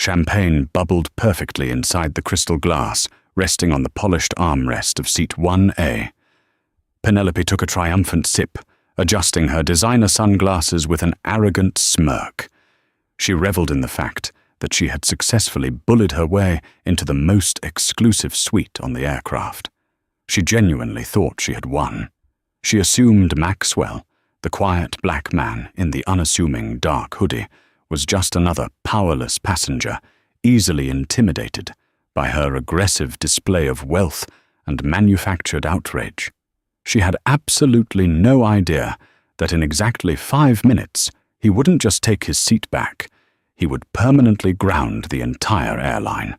Champagne bubbled perfectly inside the crystal glass, resting on the polished armrest of seat 1A. Penelope took a triumphant sip, adjusting her designer sunglasses with an arrogant smirk. She reveled in the fact that she had successfully bullied her way into the most exclusive suite on the aircraft. She genuinely thought she had won. She assumed Maxwell, the quiet black man in the unassuming dark hoodie, was just another powerless passenger, easily intimidated by her aggressive display of wealth and manufactured outrage. She had absolutely no idea that in exactly 5 minutes he wouldn't just take his seat back, he would permanently ground the entire airline.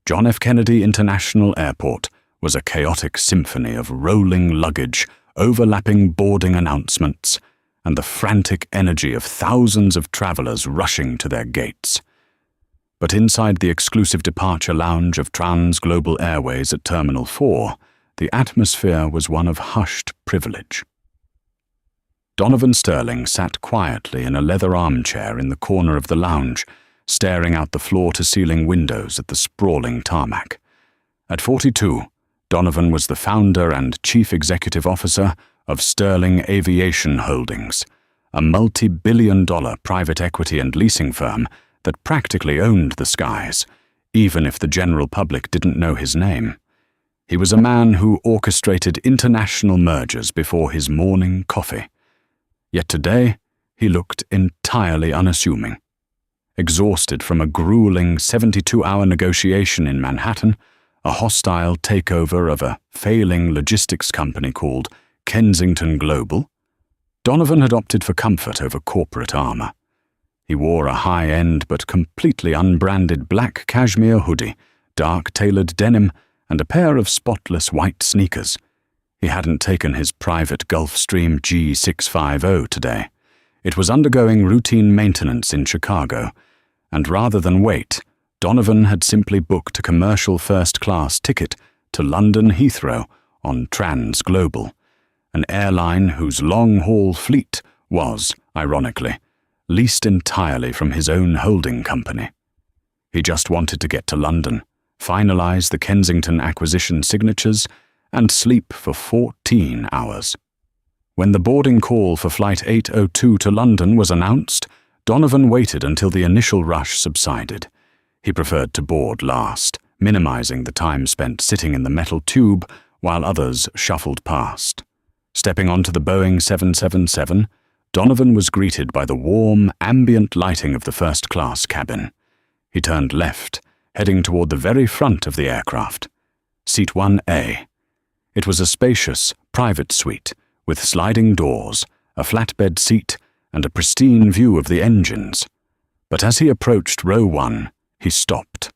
John F. Kennedy International Airport was a chaotic symphony of rolling luggage, overlapping boarding announcements, and the frantic energy of thousands of travelers rushing to their gates. But inside the exclusive departure lounge of Trans Global Airways at Terminal 4, the atmosphere was one of hushed privilege. Donovan Sterling sat quietly in a leather armchair in the corner of the lounge, staring out the floor-to-ceiling windows at the sprawling tarmac. At 42, Donovan was the founder and chief executive officer of Sterling Aviation Holdings, a multi-billion-dollar private equity and leasing firm that practically owned the skies, even if the general public didn't know his name. He was a man who orchestrated international mergers before his morning coffee. Yet today, he looked entirely unassuming. Exhausted from a grueling 72-hour negotiation in Manhattan, a hostile takeover of a failing logistics company called Kensington Global, Donovan had opted for comfort over corporate armor. He wore a high-end but completely unbranded black cashmere hoodie, dark tailored denim, and a pair of spotless white sneakers. He hadn't taken his private Gulfstream G650 today. It was undergoing routine maintenance in Chicago, and rather than wait, Donovan had simply booked a commercial first-class ticket to London Heathrow on Trans Global, an airline whose long-haul fleet was, ironically, leased entirely from his own holding company. He just wanted to get to London, finalize the Kensington acquisition signatures, and sleep for 14 hours. When the boarding call for Flight 802 to London was announced, Donovan waited until the initial rush subsided. He preferred to board last, minimizing the time spent sitting in the metal tube while others shuffled past. Stepping onto the Boeing 777, Donovan was greeted by the warm, ambient lighting of the first-class cabin. He turned left, heading toward the very front of the aircraft. Seat 1A. It was a spacious, private suite with sliding doors, a flatbed seat, and a pristine view of the engines. But as he approached row 1, he stopped.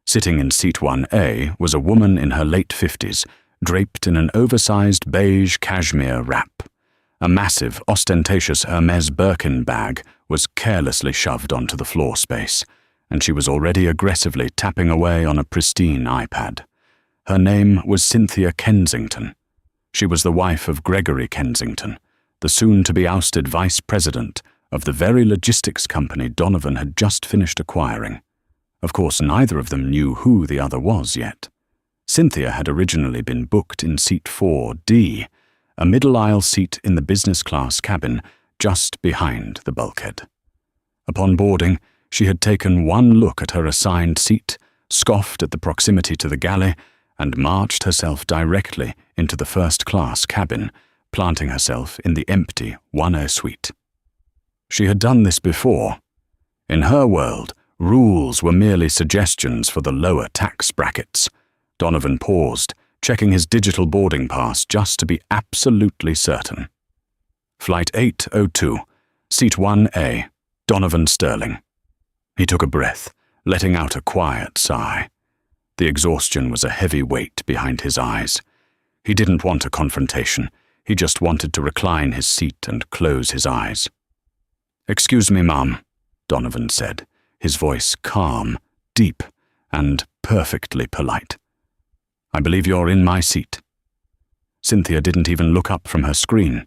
Sitting in seat 1A was a woman in her late 50s, draped in an oversized beige cashmere wrap. A massive, ostentatious Hermes Birkin bag was carelessly shoved onto the floor space, and she was already aggressively tapping away on a pristine iPad. Her name was Cynthia Kensington. She was the wife of Gregory Kensington, the soon-to-be ousted vice president of the very logistics company Donovan had just finished acquiring. Of course, neither of them knew who the other was yet. Cynthia had originally been booked in seat 4D, a middle-aisle seat in the business-class cabin just behind the bulkhead. Upon boarding, she had taken one look at her assigned seat, scoffed at the proximity to the galley, and marched herself directly into the first-class cabin, planting herself in the empty 1A suite. She had done this before. In her world, rules were merely suggestions for the lower tax brackets. Donovan paused, checking his digital boarding pass just to be absolutely certain. Flight 802, Seat 1A, Donovan Sterling. He took a breath, letting out a quiet sigh. The exhaustion was a heavy weight behind his eyes. He didn't want a confrontation. He just wanted to recline his seat and close his eyes. "Excuse me, Mum," Donovan said, his voice calm, deep, and perfectly polite. "I believe you're in my seat." Cynthia didn't even look up from her screen.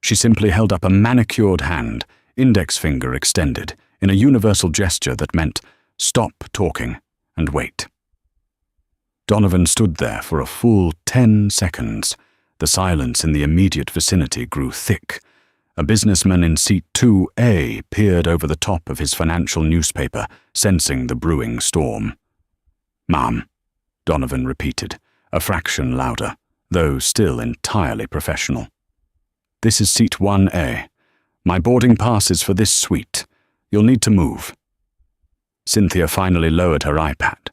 She simply held up a manicured hand, index finger extended, in a universal gesture that meant, Stop talking and wait. Donovan stood there for a full 10 seconds. The silence in the immediate vicinity grew thick. A businessman in seat 2A peered over the top of his financial newspaper, sensing the brewing storm. "Ma'am," Donovan repeated, a fraction louder, though still entirely professional. "This is seat 1A. My boarding pass is for this suite. You'll need to move." Cynthia finally lowered her iPad.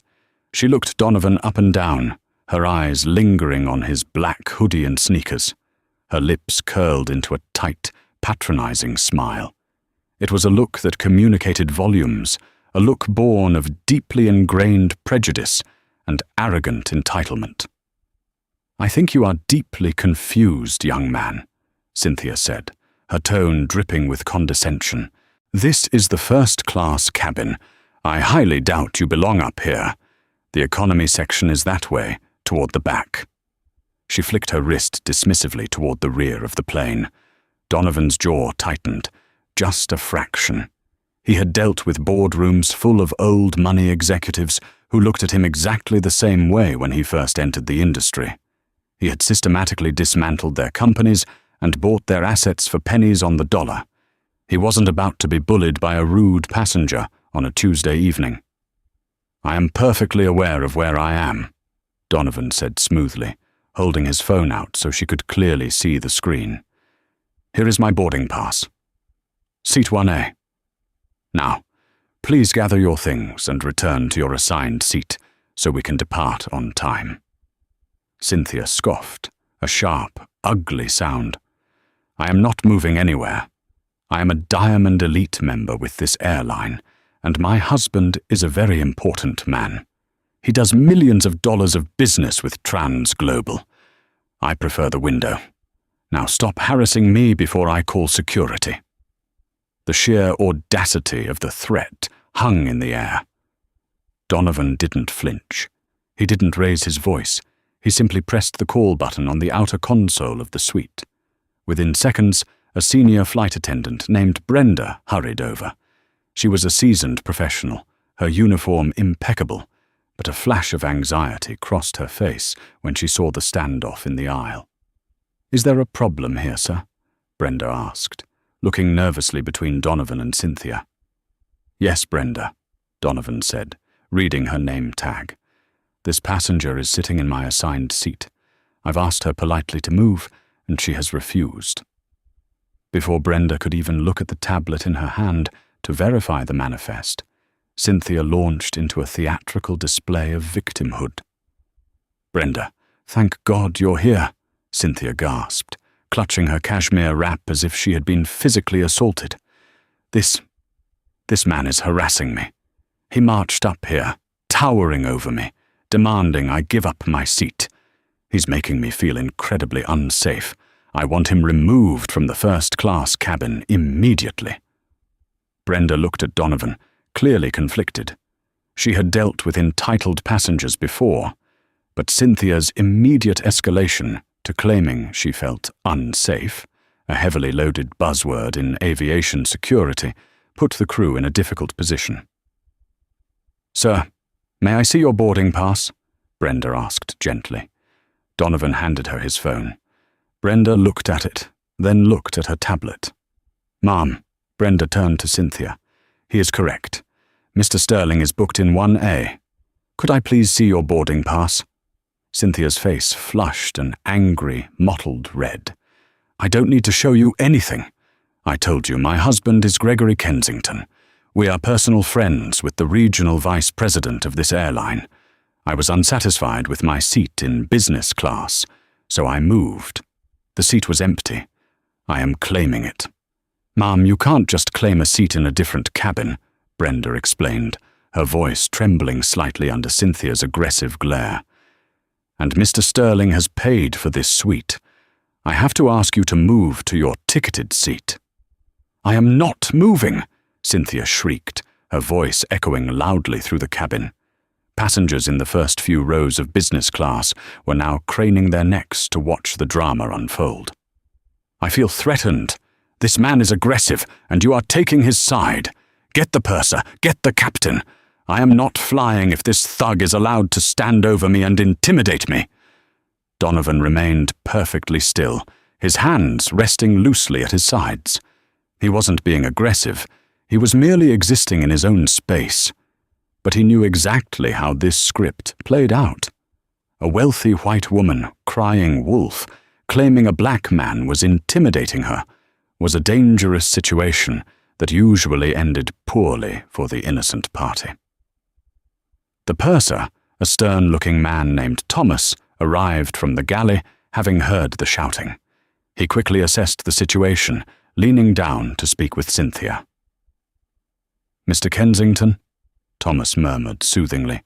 She looked Donovan up and down, her eyes lingering on his black hoodie and sneakers. Her lips curled into a tight, patronizing smile. It was a look that communicated volumes, a look born of deeply ingrained prejudice and arrogant entitlement. "I think you are deeply confused, young man," Cynthia said, her tone dripping with condescension. "This is the first-class cabin. I highly doubt you belong up here. The economy section is that way, toward the back." She flicked her wrist dismissively toward the rear of the plane. Donovan's jaw tightened, just a fraction. He had dealt with boardrooms full of old money executives who looked at him exactly the same way when he first entered the industry. He had systematically dismantled their companies and bought their assets for pennies on the dollar. He wasn't about to be bullied by a rude passenger on a Tuesday evening. "I am perfectly aware of where I am," Donovan said smoothly, holding his phone out so she could clearly see the screen. "Here is my boarding pass. Seat 1A. Now, please gather your things and return to your assigned seat so we can depart on time." Cynthia scoffed, a sharp, ugly sound. "I am not moving anywhere. I am a Diamond Elite member with this airline, and my husband is a very important man. He does millions of dollars of business with Trans Global. I prefer the window. Now stop harassing me before I call security." The sheer audacity of the threat hung in the air. Donovan didn't flinch. He didn't raise his voice. He simply pressed the call button on the outer console of the suite. Within seconds, a senior flight attendant named Brenda hurried over. She was a seasoned professional, her uniform impeccable, but a flash of anxiety crossed her face when she saw the standoff in the aisle. "Is there a problem here, sir?" Brenda asked, looking nervously between Donovan and Cynthia. "Yes, Brenda," Donovan said, reading her name tag. "This passenger is sitting in my assigned seat. I've asked her politely to move, and she has refused." Before Brenda could even look at the tablet in her hand to verify the manifest, Cynthia launched into a theatrical display of victimhood. "Brenda, thank God you're here," Cynthia gasped, clutching her cashmere wrap as if she had been physically assaulted. This man is harassing me. He marched up here, towering over me, demanding I give up my seat. He's making me feel incredibly unsafe. I want him removed from the first-class cabin immediately." Brenda looked at Donovan, clearly conflicted. She had dealt with entitled passengers before, but Cynthia's immediate escalation to claiming she felt unsafe, a heavily loaded buzzword in aviation security, put the crew in a difficult position. "Sir, may I see your boarding pass?" Brenda asked gently. Donovan handed her his phone. Brenda looked at it, then looked at her tablet. "Ma'am," Brenda turned to Cynthia. "He is correct. Mr. Sterling is booked in 1A. Could I please see your boarding pass?" Cynthia's face flushed an angry, mottled red. "I don't need to show you anything. I told you my husband is Gregory Kensington. We are personal friends with the regional vice president of this airline. I was unsatisfied with my seat in business class, so I moved. The seat was empty. I am claiming it." "Ma'am, you can't just claim a seat in a different cabin," Brenda explained, her voice trembling slightly under Cynthia's aggressive glare. "And Mr. Sterling has paid for this suite. I have to ask you to move to your ticketed seat." "I am not moving," Cynthia shrieked, her voice echoing loudly through the cabin. Passengers in the first few rows of business class were now craning their necks to watch the drama unfold. "I feel threatened. This man is aggressive, and you are taking his side. Get the purser, get the captain. I am not flying if this thug is allowed to stand over me and intimidate me." Donovan remained perfectly still, his hands resting loosely at his sides. He wasn't being aggressive, he was merely existing in his own space. But he knew exactly how this script played out. A wealthy white woman, crying wolf, claiming a black man was intimidating her, was a dangerous situation that usually ended poorly for the innocent party. The purser, a stern-looking man named Thomas, arrived from the galley, having heard the shouting. He quickly assessed the situation, leaning down to speak with Cynthia. "Mr. Kensington?" Thomas murmured soothingly,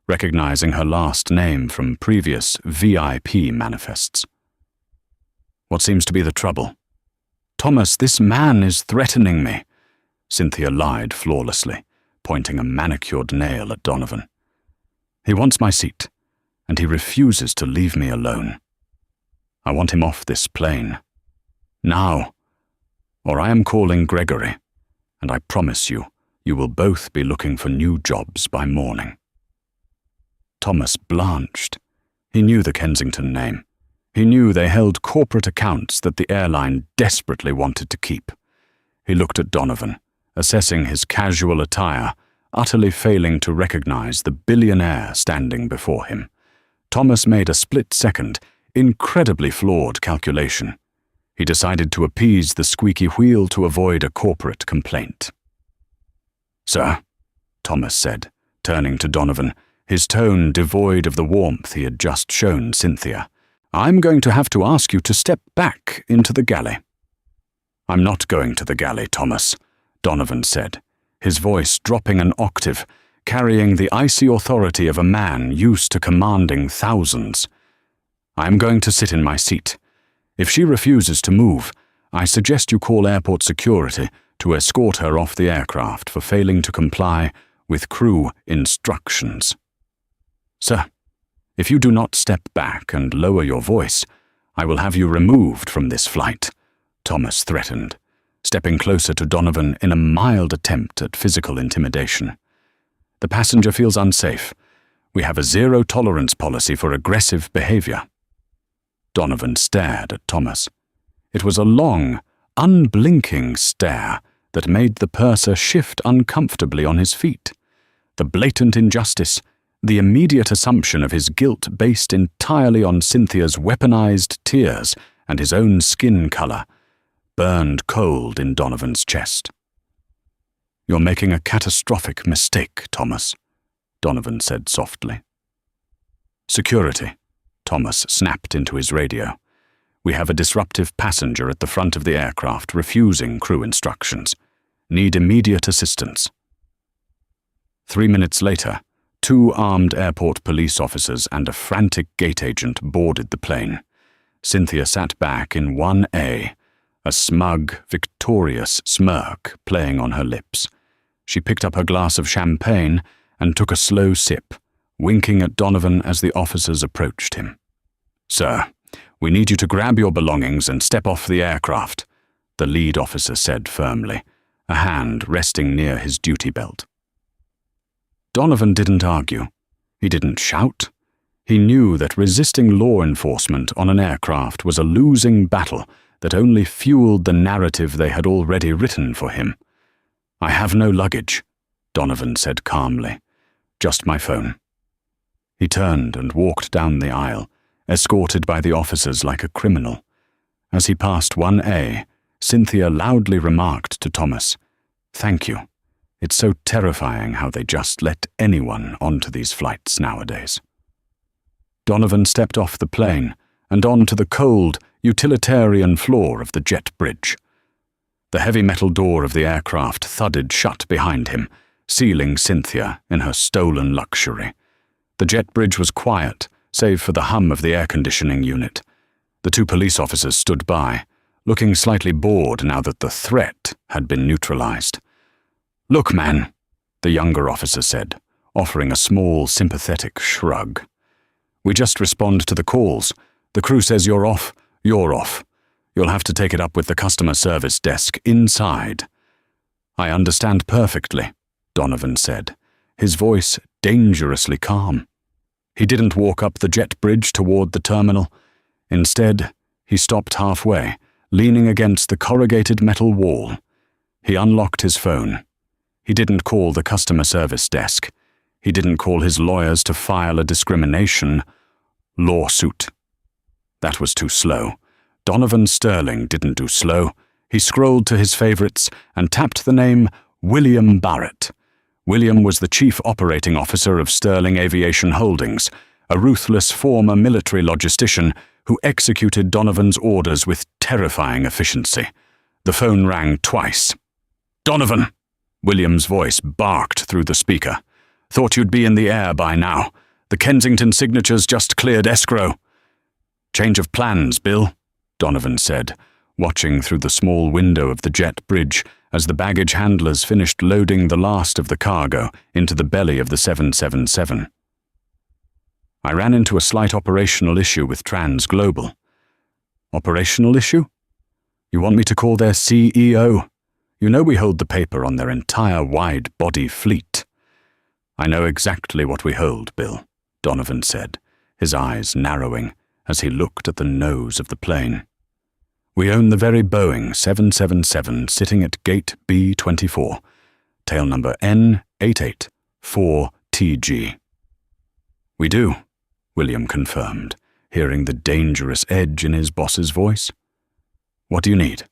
recognizing her last name from previous VIP manifests. "What seems to be the trouble?" "Thomas, this man is threatening me," Cynthia lied flawlessly, pointing a manicured nail at Donovan. "He wants my seat, and he refuses to leave me alone. I want him off this plane. Now, or I am calling Gregory, and I promise you, you will both be looking for new jobs by morning." Thomas blanched. He knew the Kensington name. He knew they held corporate accounts that the airline desperately wanted to keep. He looked at Donovan, assessing his casual attire, utterly failing to recognize the billionaire standing before him. Thomas made a split-second, incredibly flawed calculation. He decided to appease the squeaky wheel to avoid a corporate complaint. "Sir," Thomas said, turning to Donovan, his tone devoid of the warmth he had just shown Cynthia, "I'm going to have to ask you to step back into the galley." "I'm not going to the galley, Thomas," Donovan said, his voice dropping an octave, carrying the icy authority of a man used to commanding thousands. "I'm going to sit in my seat. If she refuses to move, I suggest you call airport security to escort her off the aircraft for failing to comply with crew instructions." "Sir, if you do not step back and lower your voice, I will have you removed from this flight," Thomas threatened, stepping closer to Donovan in a mild attempt at physical intimidation. "The passenger feels unsafe. We have a zero-tolerance policy for aggressive behavior." Donovan stared at Thomas. It was a long, unblinking stare that made the purser shift uncomfortably on his feet. The blatant injustice, the immediate assumption of his guilt based entirely on Cynthia's weaponized tears and his own skin color, burned cold in Donovan's chest. "You're making a catastrophic mistake, Thomas," Donovan said softly. "Security," Thomas snapped into his radio. "We have a disruptive passenger at the front of the aircraft refusing crew instructions. Need immediate assistance." 3 minutes later, 2 armed airport police officers and a frantic gate agent boarded the plane. Cynthia sat back in 1A, a smug, victorious smirk playing on her lips. She picked up her glass of champagne and took a slow sip, winking at Donovan as the officers approached him. "Sir, we need you to grab your belongings and step off the aircraft," the lead officer said firmly, a hand resting near his duty belt. Donovan didn't argue. He didn't shout. He knew that resisting law enforcement on an aircraft was a losing battle that only fueled the narrative they had already written for him. "I have no luggage," Donovan said calmly. "Just my phone." He turned and walked down the aisle, escorted by the officers like a criminal. As he passed 1A, Cynthia loudly remarked to Thomas, "Thank you. It's so terrifying how they just let anyone onto these flights nowadays." Donovan stepped off the plane and onto the cold, utilitarian floor of the jet bridge. The heavy metal door of the aircraft thudded shut behind him, sealing Cynthia in her stolen luxury. The jet bridge was quiet, save for the hum of the air conditioning unit. The 2 police officers stood by, looking slightly bored now that the threat had been neutralized. "Look, man," the younger officer said, offering a small, sympathetic shrug. "We just respond to the calls. The crew says you're off, you're off. You'll have to take it up with the customer service desk inside." "I understand perfectly," Donovan said, his voice dangerously calm. He didn't walk up the jet bridge toward the terminal. Instead, he stopped halfway, leaning against the corrugated metal wall. He unlocked his phone. He didn't call the customer service desk. He didn't call his lawyers to file a discrimination lawsuit. That was too slow. Donovan Sterling didn't do slow. He scrolled to his favorites and tapped the name William Barrett. William was the chief operating officer of Sterling Aviation Holdings, a ruthless former military logistician who executed Donovan's orders with terrifying efficiency. The phone rang twice. "Donovan!" William's voice barked through the speaker. "Thought you'd be in the air by now. The Kensington signatures just cleared escrow." "Change of plans, Bill," Donovan said, watching through the small window of the jet bridge as the baggage handlers finished loading the last of the cargo into the belly of the 777. "I ran into a slight operational issue with Trans Global." "Operational issue? You want me to call their CEO? You know we hold the paper on their entire wide-body fleet." "I know exactly what we hold, Bill," Donovan said, his eyes narrowing as he looked at the nose of the plane. "We own the very Boeing 777 sitting at gate B24, tail number N884TG. "We do," William confirmed, hearing the dangerous edge in his boss's voice. "What do you need?"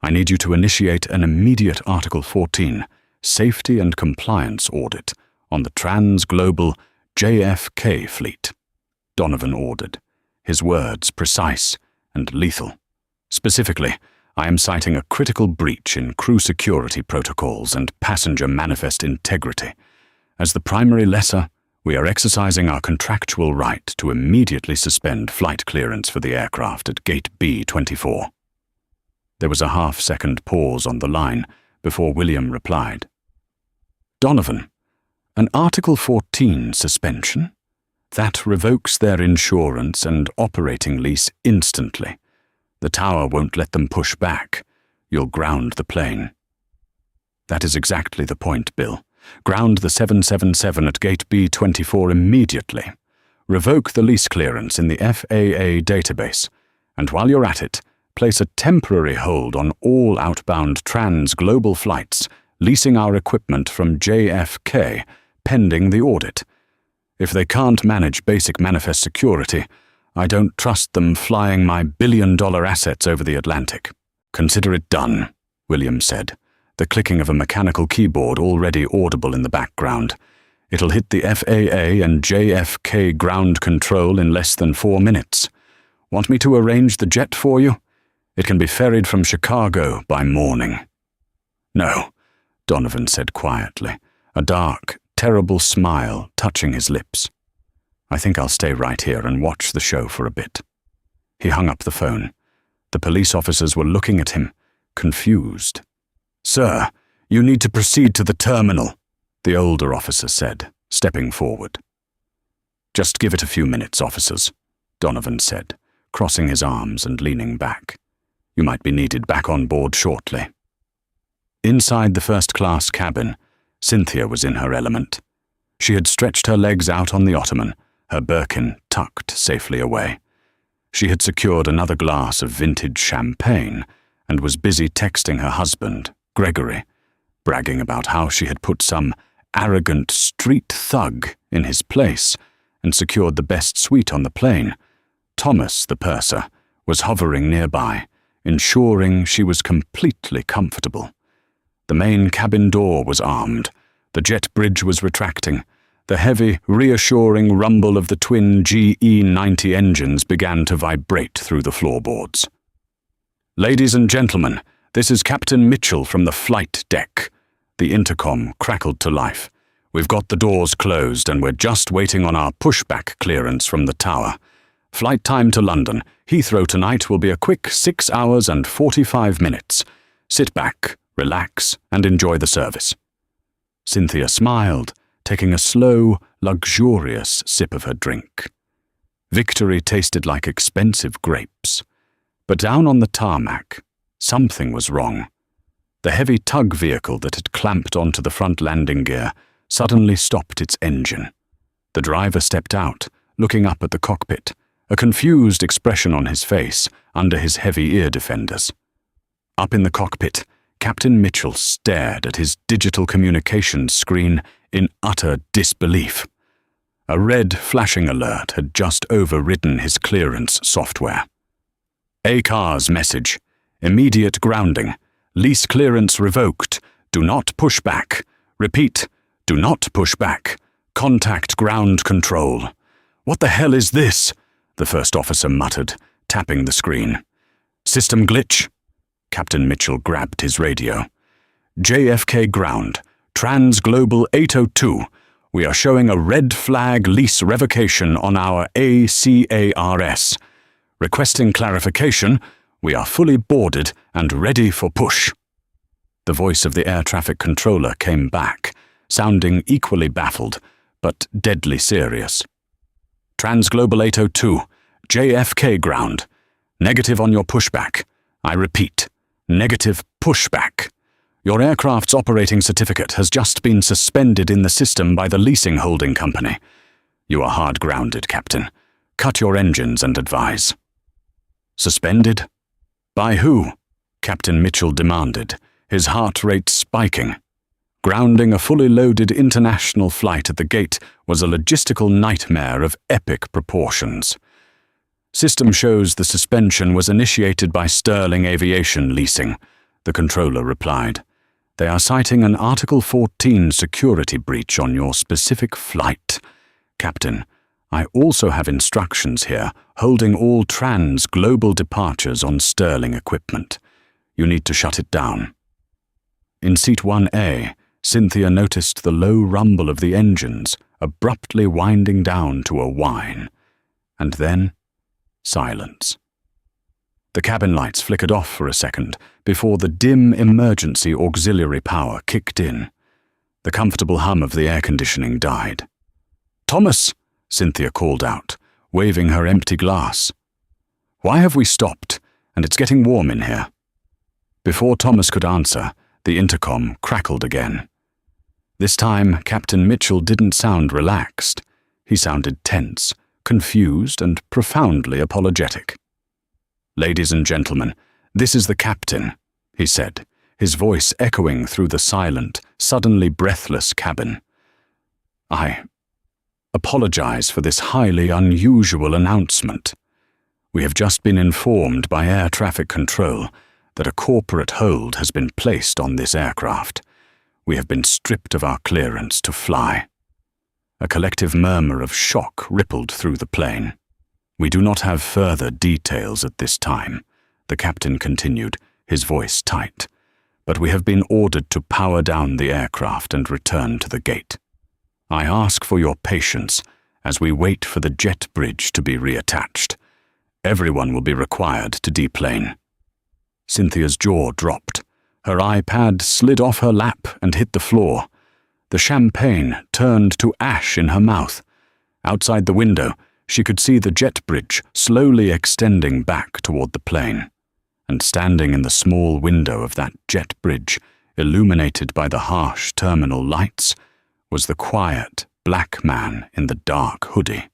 "I need you to initiate an immediate Article 14 safety and compliance audit on the Trans-Global JFK fleet," Donovan ordered, his words precise and lethal. "Specifically, I am citing a critical breach in crew security protocols and passenger manifest integrity. As the primary lessor, we are exercising our contractual right to immediately suspend flight clearance for the aircraft at gate B24. There was a half-second pause on the line before William replied. "Donovan, an Article 14 suspension? That revokes their insurance and operating lease instantly. The tower won't let them push back. You'll ground the plane." "That is exactly the point, Bill. Ground the 777 at gate B24 immediately. Revoke the lease clearance in the FAA database. And while you're at it, place a temporary hold on all outbound trans-global flights, leasing our equipment from JFK, pending the audit. If they can't manage basic manifest security, I don't trust them flying my billion-dollar assets over the Atlantic." "Consider it done," William said, the clicking of a mechanical keyboard already audible in the background. "It'll hit the FAA and JFK ground control in less than 4 minutes. Want me to arrange the jet for you? It can be ferried from Chicago by morning." "No," Donovan said quietly, a dark, terrible smile touching his lips. "I think I'll stay right here and watch the show for a bit." He hung up the phone. The police officers were looking at him, confused. "Sir, you need to proceed to the terminal," the older officer said, stepping forward. "Just give it a few minutes, officers," Donovan said, crossing his arms and leaning back. "You might be needed back on board shortly." Inside the first-class cabin, Cynthia was in her element. She had stretched her legs out on the ottoman, her Birkin tucked safely away. She had secured another glass of vintage champagne and was busy texting her husband, Gregory, bragging about how she had put some arrogant street thug in his place and secured the best suite on the plane. Thomas, the purser, was hovering nearby, ensuring she was completely comfortable. The main cabin door was armed. The jet bridge was retracting. The heavy, reassuring rumble of the twin GE90 engines began to vibrate through the floorboards. "Ladies and gentlemen, this is Captain Mitchell from the flight deck." The intercom crackled to life. "We've got the doors closed and we're just waiting on our pushback clearance from the tower. Flight time to London, Heathrow tonight will be a quick 6 hours and 45 minutes. Sit back, relax, and enjoy the service." Cynthia smiled, taking a slow, luxurious sip of her drink. Victory tasted like expensive grapes. But down on the tarmac, something was wrong. The heavy tug vehicle that had clamped onto the front landing gear suddenly stopped its engine. The driver stepped out, looking up at the cockpit, a confused expression on his face under his heavy ear defenders. Up in the cockpit, Captain Mitchell stared at his digital communications screen in utter disbelief. A red flashing alert had just overridden his clearance software. ACAR's message: immediate grounding. Lease clearance revoked. Do not push back. Repeat, do not push back. Contact ground control. What the hell is this? The first officer muttered, tapping the screen. System glitch? Captain Mitchell grabbed his radio. JFK ground. Trans-Global 802. We are showing a red flag lease revocation on our ACARS. Requesting clarification. We are fully boarded and ready for push. The voice of the air traffic controller came back, sounding equally baffled, but deadly serious. Trans-Global 802, JFK ground. Negative on your pushback. I repeat, negative pushback. Your aircraft's operating certificate has just been suspended in the system by the leasing holding company. You are hard grounded, Captain. Cut your engines and advise. Suspended? By who? Captain Mitchell demanded, his heart rate spiking. Grounding a fully loaded international flight at the gate was a logistical nightmare of epic proportions. System shows the suspension was initiated by Sterling Aviation Leasing, the controller replied. They are citing an Article 14 security breach on your specific flight. Captain, I also have instructions here holding all trans-global departures on Sterling equipment. You need to shut it down. In seat 1A, Cynthia noticed the low rumble of the engines abruptly winding down to a whine. And then, silence. The cabin lights flickered off for a second before the dim emergency auxiliary power kicked in. The comfortable hum of the air conditioning died. Thomas! Cynthia called out, waving her empty glass. Why have we stopped? And it's getting warm in here. Before Thomas could answer, the intercom crackled again. This time, Captain Mitchell didn't sound relaxed. He sounded tense, confused, and profoundly apologetic. Ladies and gentlemen, this is the captain, he said, his voice echoing through the silent, suddenly breathless cabin. I apologize for this highly unusual announcement. We have just been informed by air traffic control that a corporate hold has been placed on this aircraft. We have been stripped of our clearance to fly. A collective murmur of shock rippled through the plane. We do not have further details at this time, the captain continued, his voice tight, but we have been ordered to power down the aircraft and return to the gate. I ask for your patience as we wait for the jet bridge to be reattached. Everyone will be required to deplane. Cynthia's jaw dropped. Her iPad slid off her lap and hit the floor. The champagne turned to ash in her mouth. Outside the window, she could see the jet bridge slowly extending back toward the plane. And standing in the small window of that jet bridge, illuminated by the harsh terminal lights, was the quiet, black man in the dark hoodie.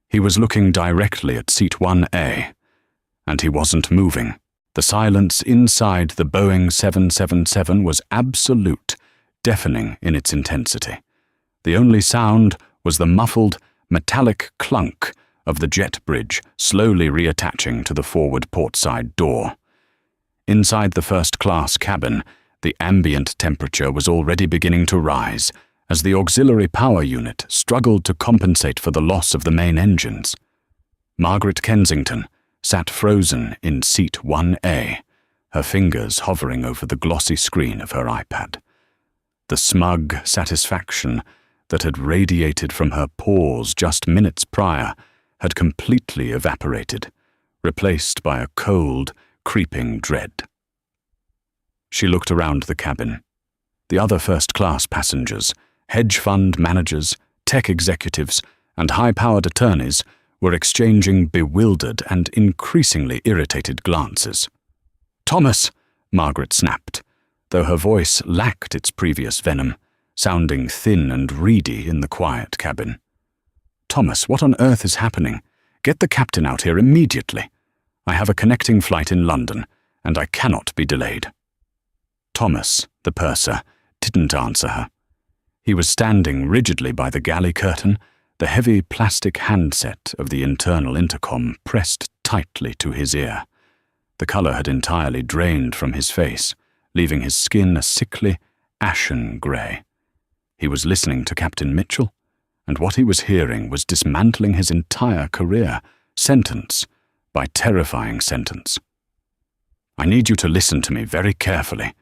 He was looking directly at seat 1A, and he wasn't moving. The silence inside the Boeing 777 was absolute, deafening in its intensity. The only sound was the muffled, metallic clunk of the jet bridge slowly reattaching to the forward portside door. Inside the first-class cabin, the ambient temperature was already beginning to rise as the auxiliary power unit struggled to compensate for the loss of the main engines. Margaret Kensington sat frozen in seat 1A, her fingers hovering over the glossy screen of her iPad. The smug satisfaction that had radiated from her pores just minutes prior had completely evaporated, replaced by a cold, creeping dread. She looked around the cabin. The other first-class passengers, hedge fund managers, tech executives, and high-powered attorneys were exchanging bewildered and increasingly irritated glances. "Thomas!" Margaret snapped. Though her voice lacked its previous venom, sounding thin and reedy in the quiet cabin. "Thomas, what on earth is happening? Get the captain out here immediately. I have a connecting flight in London, and I cannot be delayed." Thomas, the purser, didn't answer her. He was standing rigidly by the galley curtain, the heavy plastic handset of the internal intercom pressed tightly to his ear. The colour had entirely drained from his face, leaving his skin a sickly, ashen grey. He was listening to Captain Mitchell, and what he was hearing was dismantling his entire career, sentence by terrifying sentence. "I need you to listen to me very carefully.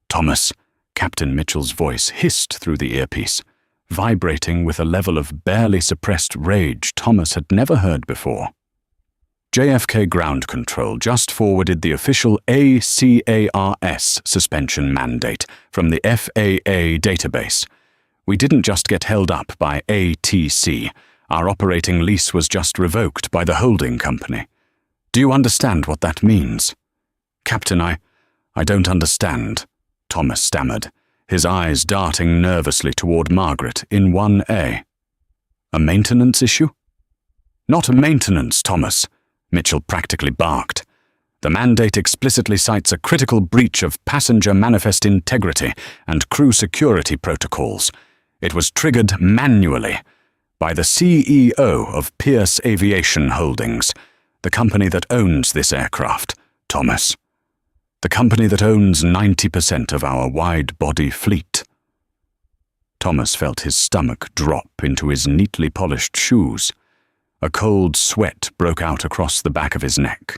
Thomas," Captain Mitchell's voice hissed through the earpiece, vibrating with a level of barely suppressed rage Thomas had never heard before. "JFK Ground Control just forwarded the official ACARS suspension mandate from the FAA database. We didn't just get held up by ATC. Our operating lease was just revoked by the holding company. Do you understand what that means?" "Captain, I don't understand," Thomas stammered, his eyes darting nervously toward Margaret in 1A. "A maintenance issue?" "Not a maintenance, Thomas," Mitchell practically barked. "The mandate explicitly cites a critical breach of passenger manifest integrity and crew security protocols. It was triggered manually by the CEO of Pierce Aviation Holdings, the company that owns this aircraft, Thomas. The company that owns 90% of our wide-body fleet." Thomas felt his stomach drop into his neatly polished shoes. A cold sweat broke out across the back of his neck.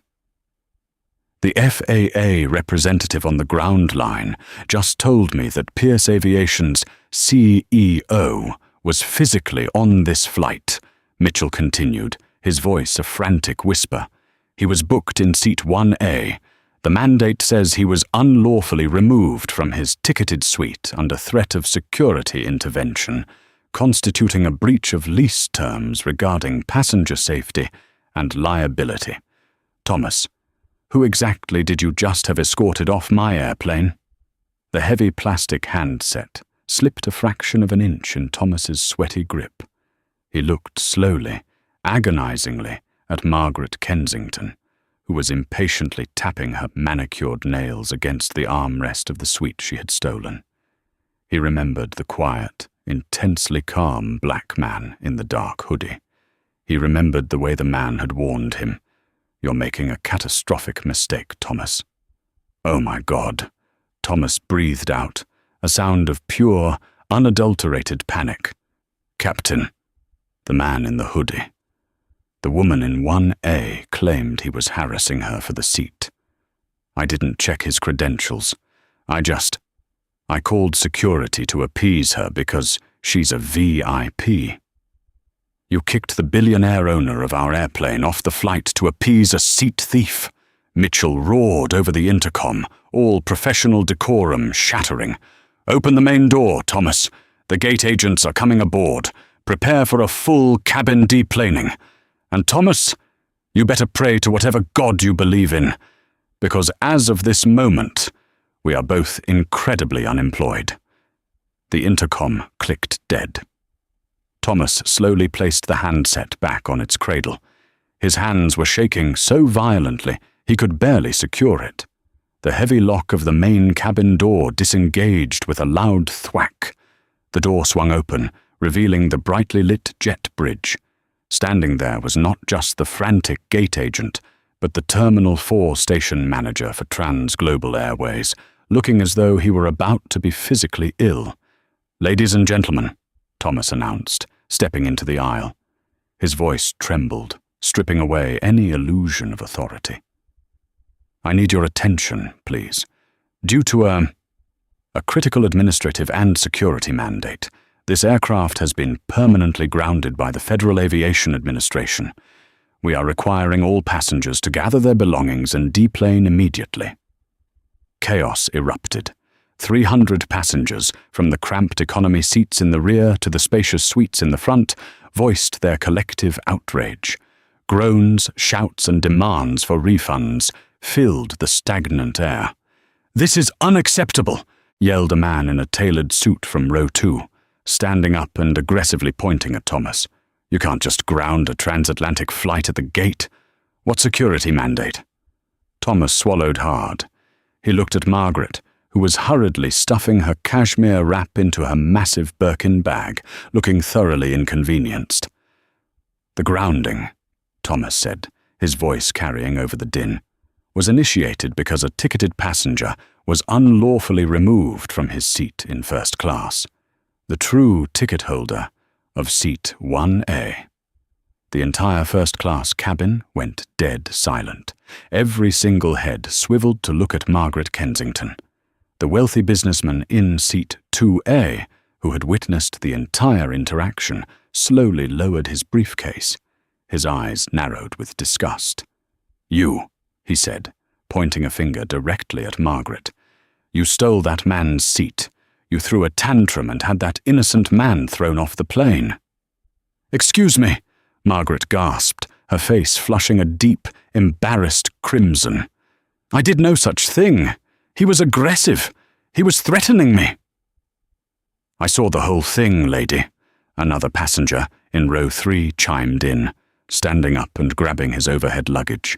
"The FAA representative on the ground line just told me that Pierce Aviation's CEO was physically on this flight," Mitchell continued, his voice a frantic whisper. "He was booked in seat 1A. The mandate says he was unlawfully removed from his ticketed suite under threat of security intervention, constituting a breach of lease terms regarding passenger safety and liability. Thomas, who exactly did you just have escorted off my airplane?" The heavy plastic handset slipped a fraction of an inch in Thomas's sweaty grip. He looked slowly, agonizingly at Margaret Kensington, who was impatiently tapping her manicured nails against the armrest of the suite she had stolen. He remembered the quiet, intensely calm black man in the dark hoodie. He remembered the way the man had warned him. "You're making a catastrophic mistake, Thomas." "Oh my God," Thomas breathed out, a sound of pure, unadulterated panic. "Captain," the man in the hoodie. The woman in 1A claimed he was harassing her for the seat. "I didn't check his credentials. I called security to appease her because she's a VIP. You kicked the billionaire owner of our airplane off the flight to appease a seat thief," Mitchell roared over the intercom, all professional decorum shattering. "Open the main door, Thomas. The gate agents are coming aboard. Prepare for a full cabin deplaning. And Thomas, you better pray to whatever God you believe in, because as of this moment, we are both incredibly unemployed." The intercom clicked dead. Thomas slowly placed the handset back on its cradle. His hands were shaking so violently he could barely secure it. The heavy lock of the main cabin door disengaged with a loud thwack. The door swung open, revealing the brightly lit jet bridge. Standing there was not just the frantic gate agent, but the Terminal 4 station manager for Trans-Global Airways, looking as though he were about to be physically ill. "Ladies and gentlemen," Thomas announced, stepping into the aisle. His voice trembled, stripping away any illusion of authority. "I need your attention, please. Due to a critical administrative and security mandate, this aircraft has been permanently grounded by the Federal Aviation Administration. We are requiring all passengers to gather their belongings and deplane immediately." Chaos erupted. 300 passengers, from the cramped economy seats in the rear to the spacious suites in the front, voiced their collective outrage. Groans, shouts, and demands for refunds filled the stagnant air. "This is unacceptable," yelled a man in a tailored suit from row 2. standing up and aggressively pointing at Thomas. "You can't just ground a transatlantic flight at the gate. What security mandate?" Thomas swallowed hard. He looked at Margaret, who was hurriedly stuffing her cashmere wrap into her massive Birkin bag, looking thoroughly inconvenienced. "The grounding," Thomas said, his voice carrying over the din, "was initiated because a ticketed passenger was unlawfully removed from his seat in first class, the true ticket holder of seat 1A. The entire first-class cabin went dead silent. Every single head swiveled to look at Margaret Kensington. The wealthy businessman in seat 2A, who had witnessed the entire interaction, slowly lowered his briefcase. His eyes narrowed with disgust. "You," he said, pointing a finger directly at Margaret. "You stole that man's seat. You threw a tantrum and had that innocent man thrown off the plane." "Excuse me," Margaret gasped, her face flushing a deep, embarrassed crimson. "I did no such thing. He was aggressive. He was threatening me." "I saw the whole thing, lady," another passenger in row 3 chimed in, standing up and grabbing his overhead luggage.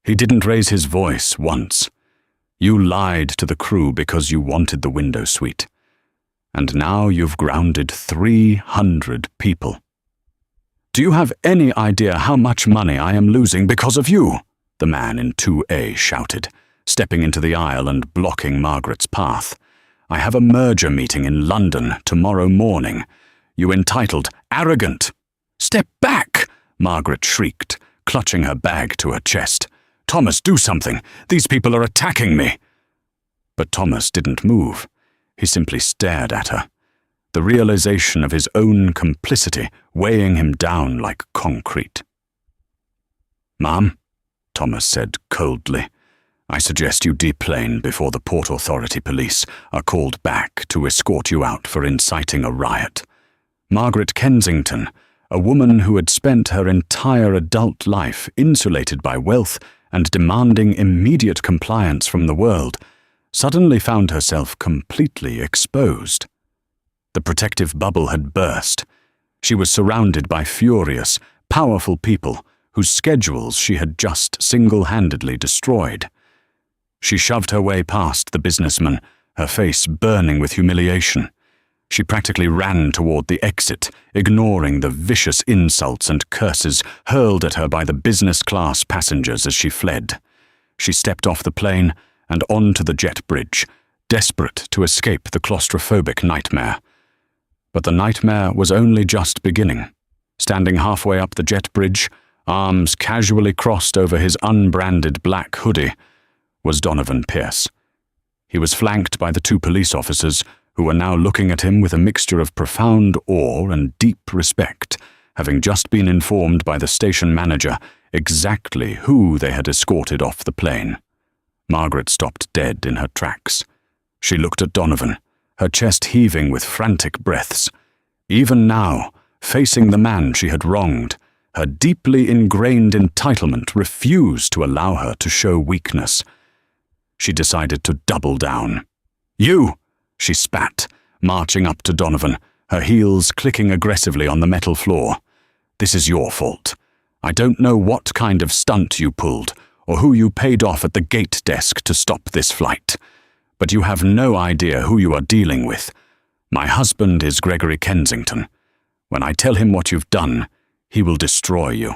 "He didn't raise his voice once. You lied to the crew because you wanted the window suite. And now you've grounded 300 people. Do you have any idea how much money I am losing because of you?" the man in 2A shouted, stepping into the aisle and blocking Margaret's path. "I have a merger meeting in London tomorrow morning. You entitled, arrogant—" "Step back!" Margaret shrieked, clutching her bag to her chest. "Thomas, do something! These people are attacking me!" But Thomas didn't move. He simply stared at her, the realization of his own complicity weighing him down like concrete. "Ma'am," Thomas said coldly, "I suggest you deplane before the Port Authority police are called back to escort you out for inciting a riot. Margaret Kensington, a woman who had spent her entire adult life insulated by wealth and demanding immediate compliance from the world, suddenly found herself completely exposed. The protective bubble had burst. She was surrounded by furious, powerful people whose schedules she had just single-handedly destroyed. She shoved her way past the businessman, her face burning with humiliation. She practically ran toward the exit, ignoring the vicious insults and curses hurled at her by the business-class passengers as she fled. She stepped off the plane and onto the jet bridge, desperate to escape the claustrophobic nightmare. But the nightmare was only just beginning. Standing halfway up the jet bridge, arms casually crossed over his unbranded black hoodie, was Donovan Pierce. He was flanked by the 2 police officers who were now looking at him with a mixture of profound awe and deep respect, having just been informed by the station manager exactly who they had escorted off the plane. Margaret stopped dead in her tracks. She looked at Donovan, her chest heaving with frantic breaths. Even now, facing the man she had wronged, her deeply ingrained entitlement refused to allow her to show weakness. She decided to double down. "You!" she spat, marching up to Donovan, her heels clicking aggressively on the metal floor. "This is your fault. I don't know what kind of stunt you pulled, or who you paid off at the gate desk to stop this flight. But you have no idea who you are dealing with. My husband is Gregory Kensington. When I tell him what you've done, he will destroy you.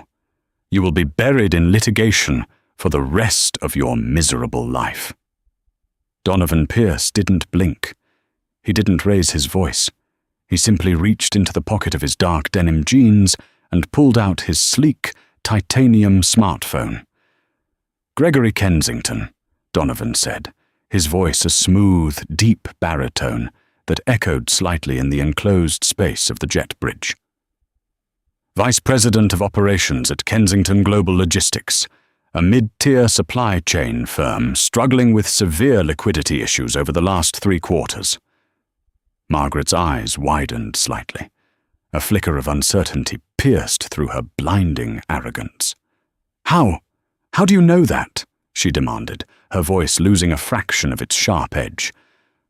You will be buried in litigation for the rest of your miserable life." Donovan Pierce didn't blink. He didn't raise his voice. He simply reached into the pocket of his dark denim jeans and pulled out his sleek, titanium smartphone. "Gregory Kensington," Donovan said, his voice a smooth, deep baritone that echoed slightly in the enclosed space of the jet bridge. "Vice President of Operations at Kensington Global Logistics, a mid-tier supply chain firm struggling with severe liquidity issues over the last 3 quarters. Margaret's eyes widened slightly. A flicker of uncertainty pierced through her blinding arrogance. How do you know that?" she demanded, her voice losing a fraction of its sharp edge.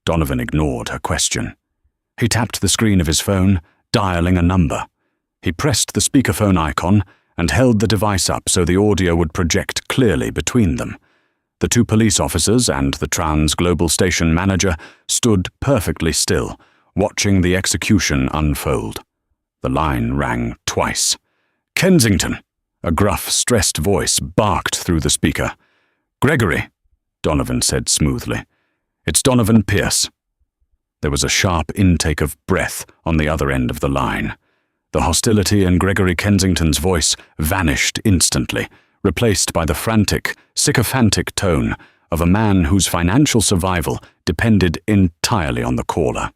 Donovan ignored her question. He tapped the screen of his phone, dialing a number. He pressed the speakerphone icon and held the device up so the audio would project clearly between them. The two police officers and the Trans Global Station manager stood perfectly still, watching the execution unfold. The line rang twice. "Kensington!" A gruff, stressed voice barked through the speaker. "Gregory," Donovan said smoothly. "It's Donovan Pierce." There was a sharp intake of breath on the other end of the line. The hostility in Gregory Kensington's voice vanished instantly, replaced by the frantic, sycophantic tone of a man whose financial survival depended entirely on the caller.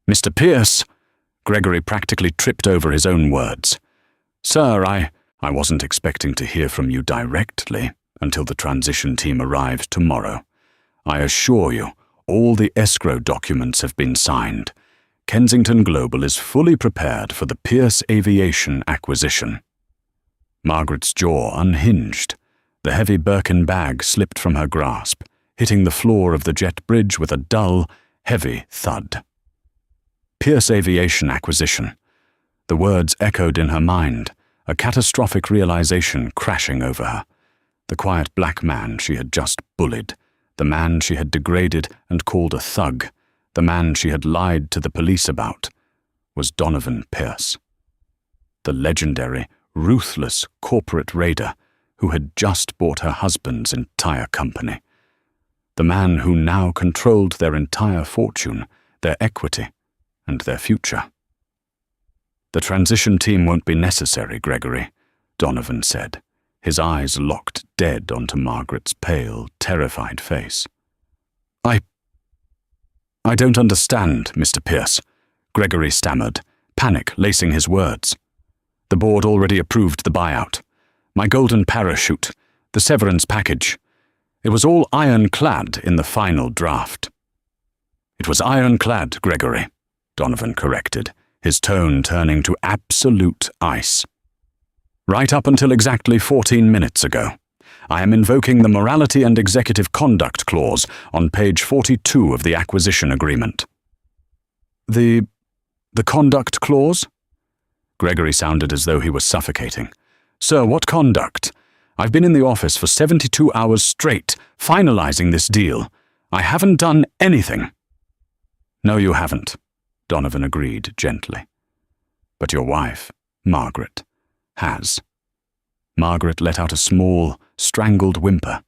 "Mr. Pierce," Gregory practically tripped over his own words. "Sir, I wasn't expecting to hear from you directly until the transition team arrived tomorrow. I assure you, all the escrow documents have been signed. Kensington Global is fully prepared for the Pierce Aviation acquisition." Margaret's jaw unhinged. The heavy Birkin bag slipped from her grasp, hitting the floor of the jet bridge with a dull, heavy thud. Pierce Aviation acquisition. The words echoed in her mind, a catastrophic realization crashing over her. The quiet black man she had just bullied, the man she had degraded and called a thug, the man she had lied to the police about, was Donovan Pierce. The legendary, ruthless corporate raider who had just bought her husband's entire company. The man who now controlled their entire fortune, their equity, and their future. "The transition team won't be necessary, Gregory," Donovan said, his eyes locked dead onto Margaret's pale, terrified face. I don't understand, Mr. Pierce," Gregory stammered, panic lacing his words. "The board already approved the buyout. My golden parachute, the severance package. It was all ironclad in the final draft." "It was ironclad, Gregory," Donovan corrected, his tone turning to absolute ice. "Right up until exactly 14 minutes ago. I am invoking the Morality and Executive Conduct Clause on page 42 of the acquisition agreement." The conduct clause?" Gregory sounded as though he was suffocating. "Sir, what conduct? I've been in the office for 72 hours straight, finalizing this deal. I haven't done anything." "No, you haven't," Donovan agreed gently. "But your wife, Margaret, has." Margaret let out a small, strangled whimper.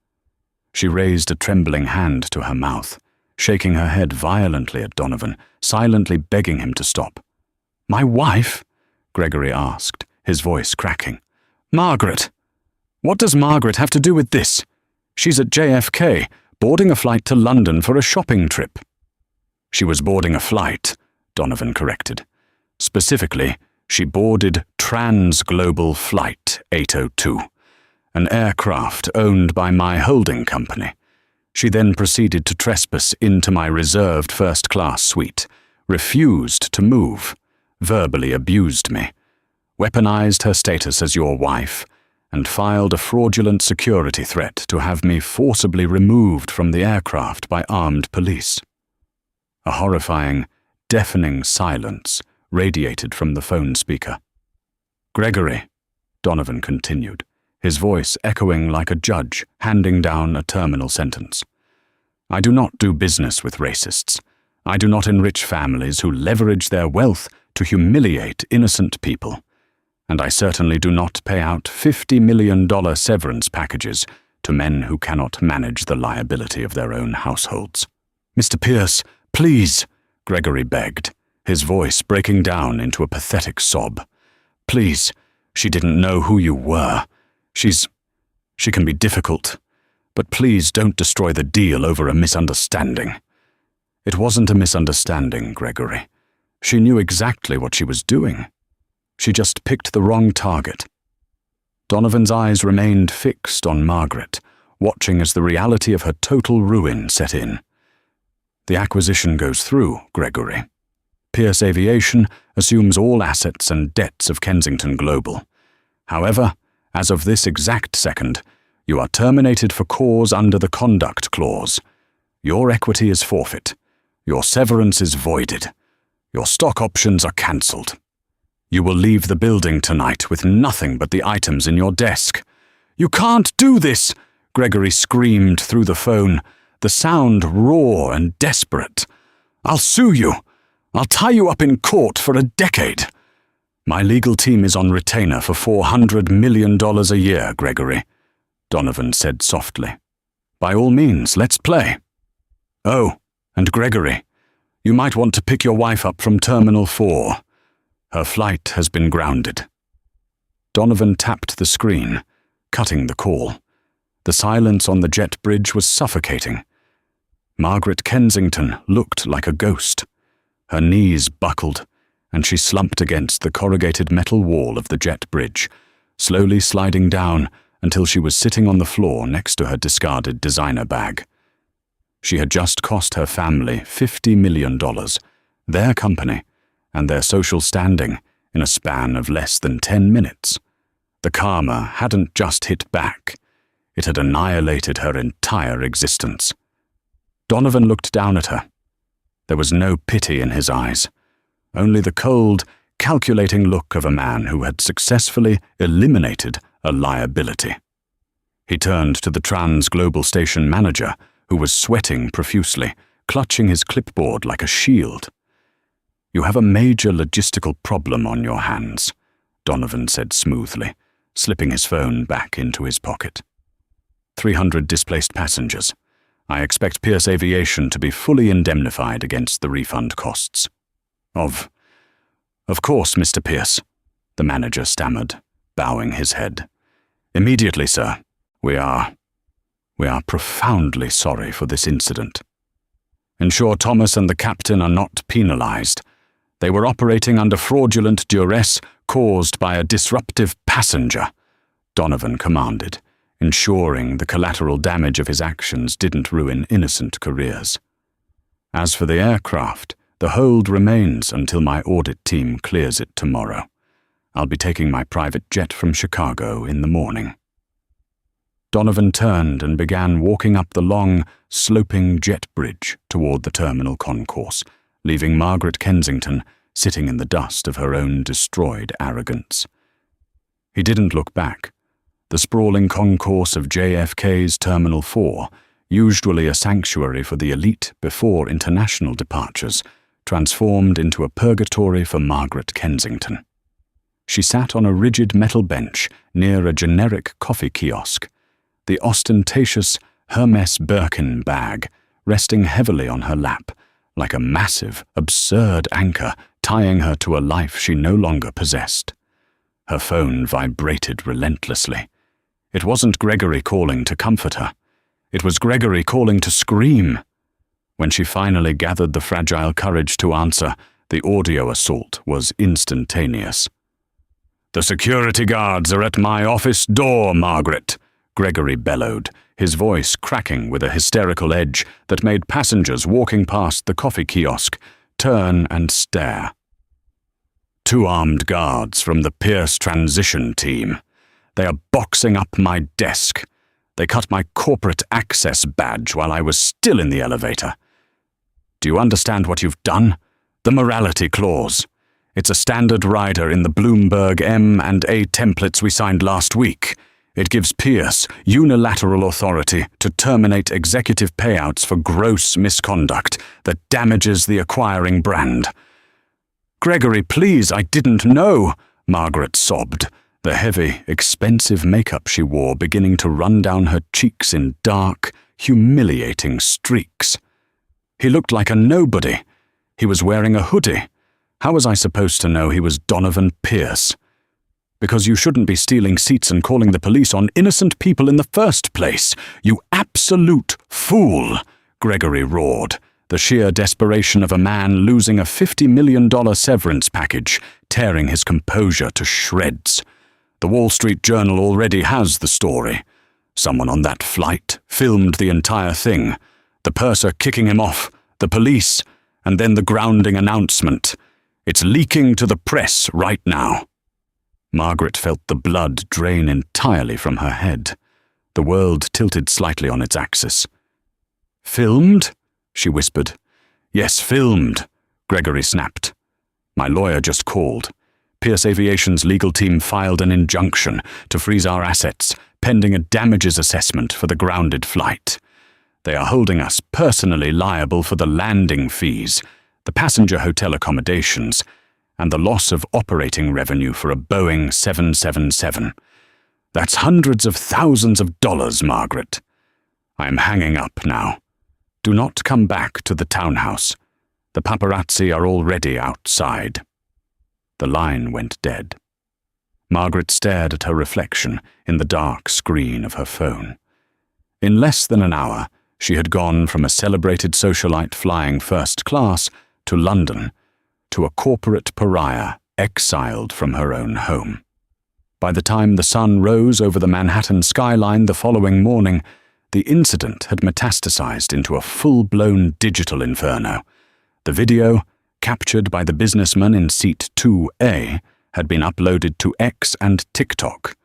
She raised a trembling hand to her mouth, shaking her head violently at Donovan, silently begging him to stop. "My wife?" Gregory asked, his voice cracking. "Margaret? What does Margaret have to do with this? She's at JFK, boarding a flight to London for a shopping trip." "She was boarding a flight," Donovan corrected. "Specifically, she boarded Trans Global Flight 802, an aircraft owned by my holding company. She then proceeded to trespass into my reserved first-class suite, refused to move, verbally abused me, weaponized her status as your wife, and filed a fraudulent security threat to have me forcibly removed from the aircraft by armed police." A horrifying, deafening silence radiated from the phone speaker. "Gregory," Donovan continued, his voice echoing like a judge handing down a terminal sentence. "I do not do business with racists. I do not enrich families who leverage their wealth to humiliate innocent people. And I certainly do not pay out $50 million severance packages to men who cannot manage the liability of their own households." "Mr. Pierce, please," Gregory begged, his voice breaking down into a pathetic sob. "Please, she didn't know who you were. She can be difficult, but please don't destroy the deal over a misunderstanding." "It wasn't a misunderstanding, Gregory. She knew exactly what she was doing. She just picked the wrong target." Donovan's eyes remained fixed on Margaret, watching as the reality of her total ruin set in. "The acquisition goes through, Gregory. Pierce Aviation assumes all assets and debts of Kensington Global. However, as of this exact second, you are terminated for cause under the conduct clause. Your equity is forfeit. Your severance is voided. Your stock options are cancelled. You will leave the building tonight with nothing but the items in your desk." "You can't do this!" Gregory screamed through the phone, the sound raw and desperate. "I'll sue you. I'll tie you up in court for a decade." "My legal team is on retainer for $400 million a year, Gregory," Donovan said softly. "By all means, let's play. Oh, and Gregory, you might want to pick your wife up from Terminal 4. Her flight has been grounded." Donovan tapped the screen, cutting the call. The silence on the jet bridge was suffocating. Margaret Kensington looked like a ghost. Her knees buckled, and she slumped against the corrugated metal wall of the jet bridge, slowly sliding down until she was sitting on the floor next to her discarded designer bag. She had just cost her family $50 million, their company, and their social standing in a span of less than 10 minutes. The karma hadn't just hit back. It had annihilated her entire existence. Donovan looked down at her. There was no pity in his eyes, only the cold, calculating look of a man who had successfully eliminated a liability. He turned to the Trans-Global Station manager, who was sweating profusely, clutching his clipboard like a shield. "You have a major logistical problem on your hands," Donovan said smoothly, slipping his phone back into his pocket. 300 displaced passengers. I expect Pierce Aviation to be fully indemnified against the refund costs." Of course, Mr. Pierce," the manager stammered, bowing his head. "Immediately, sir. We are profoundly sorry for this incident. Ensure Thomas and the captain are not penalized. They were operating under fraudulent duress caused by a disruptive passenger," Donovan commanded, ensuring the collateral damage of his actions didn't ruin innocent careers. "As for the aircraft, the hold remains until my audit team clears it tomorrow. I'll be taking my private jet from Chicago in the morning." Donovan turned and began walking up the long, sloping jet bridge toward the terminal concourse, leaving Margaret Kensington sitting in the dust of her own destroyed arrogance. He didn't look back. The sprawling concourse of JFK's Terminal 4, usually a sanctuary for the elite before international departures, transformed into a purgatory for Margaret Kensington. She sat on a rigid metal bench near a generic coffee kiosk, the ostentatious Hermes Birkin bag resting heavily on her lap, like a massive, absurd anchor tying her to a life she no longer possessed. Her phone vibrated relentlessly. It wasn't Gregory calling to comfort her. It was Gregory calling to scream. When she finally gathered the fragile courage to answer, the audio assault was instantaneous. "The security guards are at my office door, Margaret," Gregory bellowed, his voice cracking with a hysterical edge that made passengers walking past the coffee kiosk turn and stare. "2 armed guards from the Pierce transition team. They are boxing up my desk. They cut my corporate access badge while I was still in the elevator. Do you understand what you've done? The morality clause. It's a standard rider in the Bloomberg M&A templates we signed last week. It gives Pierce unilateral authority to terminate executive payouts for gross misconduct that damages the acquiring brand." "Gregory, please, I didn't know," Margaret sobbed, the heavy, expensive makeup she wore beginning to run down her cheeks in dark, humiliating streaks. He looked like a nobody. He was wearing a hoodie. How was I supposed to know he was Donovan Pierce? "Because you shouldn't be stealing seats and calling the police on innocent people in the first place, you absolute fool," Gregory roared, the sheer desperation of a man losing a $50 million severance package, tearing his composure to shreds. The Wall Street Journal already has the story. Someone on that flight filmed the entire thing. The purser kicking him off, the police, and then the grounding announcement. It's leaking to the press right now. Margaret felt the blood drain entirely from her head. The world tilted slightly on its axis. "Filmed?" she whispered. "Yes, filmed," Gregory snapped, My lawyer just called. Pierce Aviation's legal team filed an injunction to freeze our assets, pending a damages assessment for the grounded flight. They are holding us personally liable for the landing fees, the passenger hotel accommodations, and the loss of operating revenue for a Boeing 777. That's hundreds of thousands of dollars, Margaret. I am hanging up now. Do not come back to the townhouse. The paparazzi are already outside. The line went dead. Margaret stared at her reflection in the dark screen of her phone. In less than an hour, she had gone from a celebrated socialite flying first class to London, to a corporate pariah exiled from her own home. By the time the sun rose over the Manhattan skyline the following morning, the incident had metastasized into a full-blown digital inferno. The video, captured by the businessman in seat 2A, had been uploaded to X and TikTok.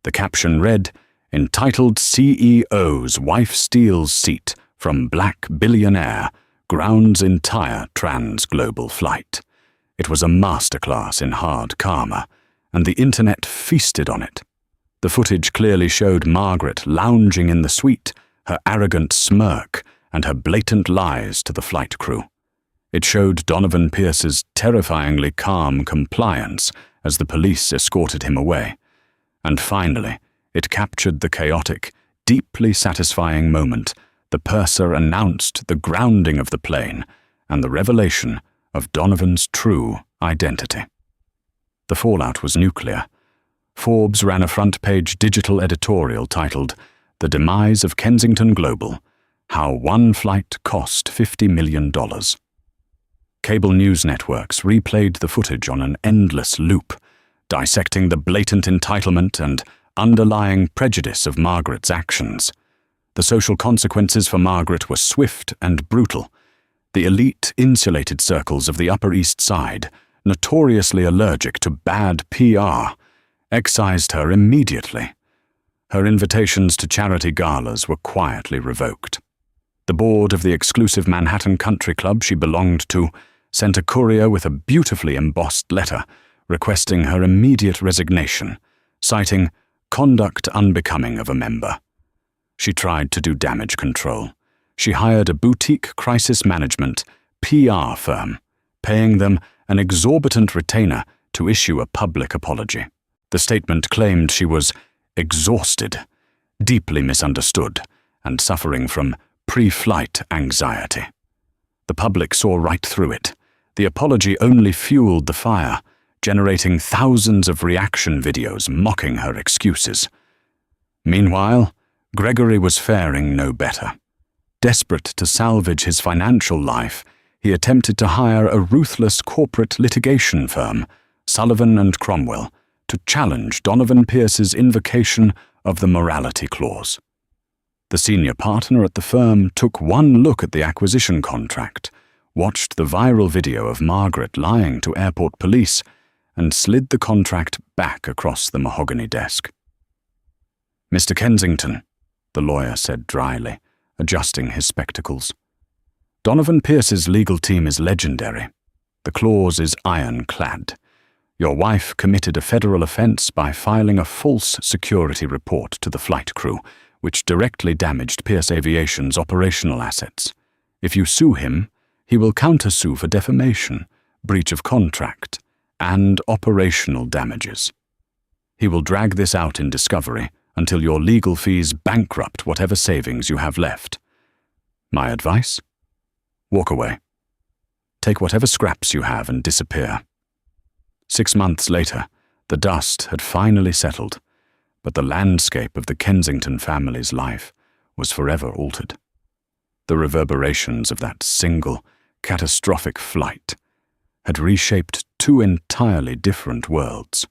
The caption read, "Entitled CEO's Wife Steals Seat from Black Billionaire, Grounds Entire Trans-Global Flight." It was a masterclass in hard karma, and the internet feasted on it. The footage clearly showed Margaret lounging in the suite, her arrogant smirk, and her blatant lies to the flight crew. It showed Donovan Pierce's terrifyingly calm compliance as the police escorted him away. And finally, it captured the chaotic, deeply satisfying moment the purser announced the grounding of the plane and the revelation of Donovan's true identity. The fallout was nuclear. Forbes ran a front-page digital editorial titled, "The Demise of Kensington Global: How One Flight Cost $50 million." Cable news networks replayed the footage on an endless loop, dissecting the blatant entitlement and underlying prejudice of Margaret's actions. The social consequences for Margaret were swift and brutal. The elite insulated circles of the Upper East Side, notoriously allergic to bad PR, excised her immediately. Her invitations to charity galas were quietly revoked. The board of the exclusive Manhattan country club she belonged to sent a courier with a beautifully embossed letter requesting her immediate resignation, citing conduct unbecoming of a member. She tried to do damage control. She hired a boutique crisis management PR firm, paying them an exorbitant retainer to issue a public apology. The statement claimed she was exhausted, deeply misunderstood, and suffering from pre-flight anxiety. The public saw right through it. The apology only fueled the fire, generating thousands of reaction videos mocking her excuses. Meanwhile, Gregory was faring no better. Desperate to salvage his financial life, he attempted to hire a ruthless corporate litigation firm, Sullivan and Cromwell, to challenge Donovan Pierce's invocation of the morality clause. The senior partner at the firm took one look at the acquisition contract, watched the viral video of Margaret lying to airport police, and slid the contract back across the mahogany desk. "Mr. Kensington," the lawyer said dryly, adjusting his spectacles. "Donovan Pierce's legal team is legendary. The clause is ironclad. Your wife committed a federal offense by filing a false security report to the flight crew, which directly damaged Pierce Aviation's operational assets. If you sue him, he will countersue for defamation, breach of contract, and operational damages. He will drag this out in discovery until your legal fees bankrupt whatever savings you have left. My advice? Walk away. Take whatever scraps you have and disappear." 6 months later, the dust had finally settled, but the landscape of the Kensington family's life was forever altered. The reverberations of that single, catastrophic flight had reshaped two entirely different worlds.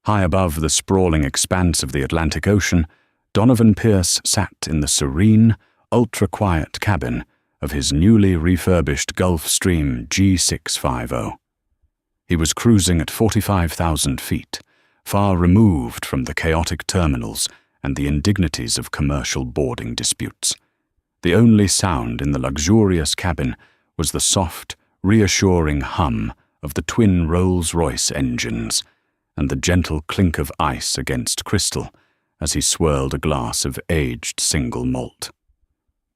High above the sprawling expanse of the Atlantic Ocean, Donovan Pierce sat in the serene, ultra-quiet cabin of his newly refurbished Gulfstream G650. He was cruising at 45,000 feet, far removed from the chaotic terminals and the indignities of commercial boarding disputes. The only sound in the luxurious cabin was the soft, reassuring hum of the twin Rolls-Royce engines and the gentle clink of ice against crystal as he swirled a glass of aged single malt.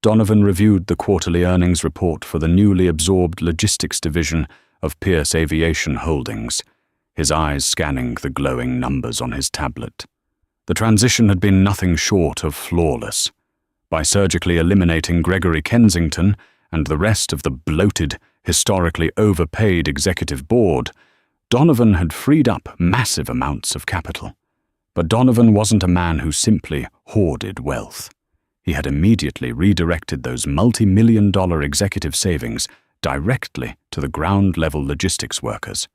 Donovan reviewed the quarterly earnings report for the newly absorbed logistics division of Pierce Aviation Holdings, his eyes scanning the glowing numbers on his tablet. The transition had been nothing short of flawless. By surgically eliminating Gregory Kensington and the rest of the bloated, historically overpaid executive board, Donovan had freed up massive amounts of capital. But Donovan wasn't a man who simply hoarded wealth. He had immediately redirected those multi-million-dollar executive savings directly to the ground-level logistics workers.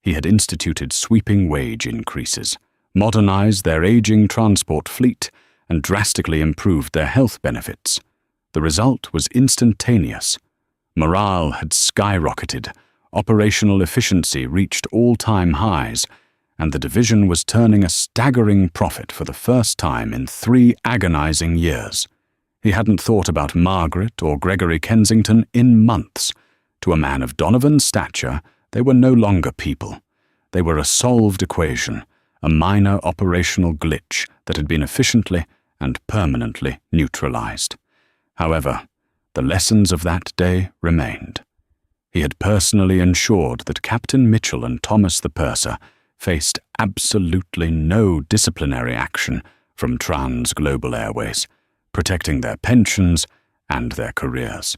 He had instituted sweeping wage increases, modernized their aging transport fleet, and drastically improved their health benefits. The result was instantaneous. Morale had skyrocketed, operational efficiency reached all-time highs, and the division was turning a staggering profit for the first time in 3 agonizing years. He hadn't thought about Margaret or Gregory Kensington in months. To a man of Donovan's stature, they were no longer people. They were a solved equation, a minor operational glitch that had been efficiently and permanently neutralized. However, the lessons of that day remained. He had personally ensured that Captain Mitchell and Thomas the Purser faced absolutely no disciplinary action from Trans Global Airways, protecting their pensions and their careers.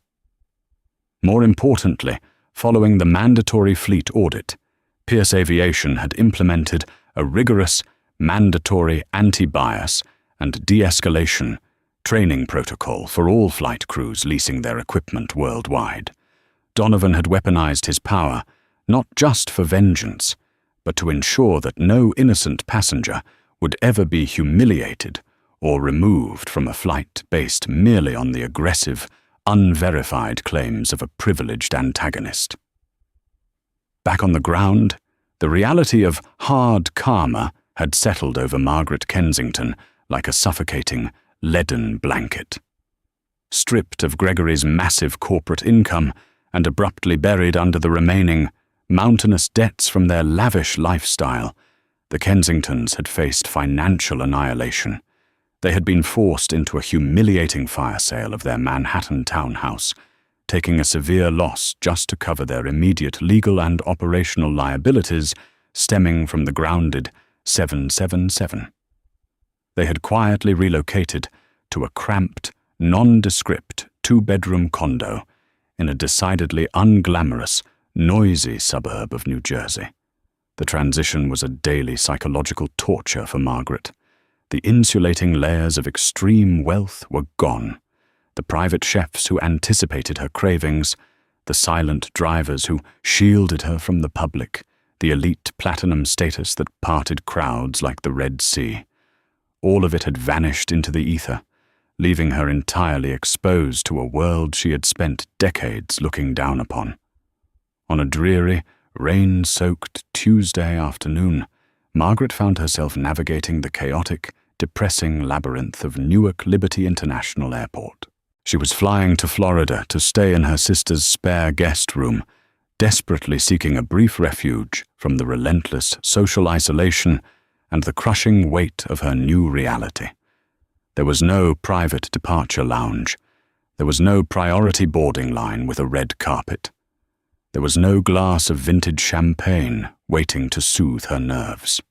More importantly, following the mandatory fleet audit, Pierce Aviation had implemented a rigorous, mandatory anti-bias and de-escalation training protocol for all flight crews leasing their equipment worldwide. Donovan had weaponized his power not just for vengeance, but to ensure that no innocent passenger would ever be humiliated or removed from a flight based merely on the aggressive, unverified claims of a privileged antagonist. Back on the ground, the reality of hard karma had settled over Margaret Kensington like a suffocating, leaden blanket. Stripped of Gregory's massive corporate income and abruptly buried under the remaining mountainous debts from their lavish lifestyle, the Kensingtons had faced financial annihilation. They had been forced into a humiliating fire sale of their Manhattan townhouse, taking a severe loss just to cover their immediate legal and operational liabilities stemming from the grounded 777. They had quietly relocated to a cramped, nondescript 2-bedroom condo in a decidedly unglamorous, noisy suburb of New Jersey. The transition was a daily psychological torture for Margaret. The insulating layers of extreme wealth were gone. The private chefs who anticipated her cravings, the silent drivers who shielded her from the public, the elite platinum status that parted crowds like the Red Sea. All of it had vanished into the ether, leaving her entirely exposed to a world she had spent decades looking down upon. On a dreary, rain-soaked Tuesday afternoon, Margaret found herself navigating the chaotic, depressing labyrinth of Newark Liberty International Airport. She was flying to Florida to stay in her sister's spare guest room, desperately seeking a brief refuge from the relentless social isolation and the crushing weight of her new reality. There was no private departure lounge. There was no priority boarding line with a red carpet. There was no glass of vintage champagne waiting to soothe her nerves.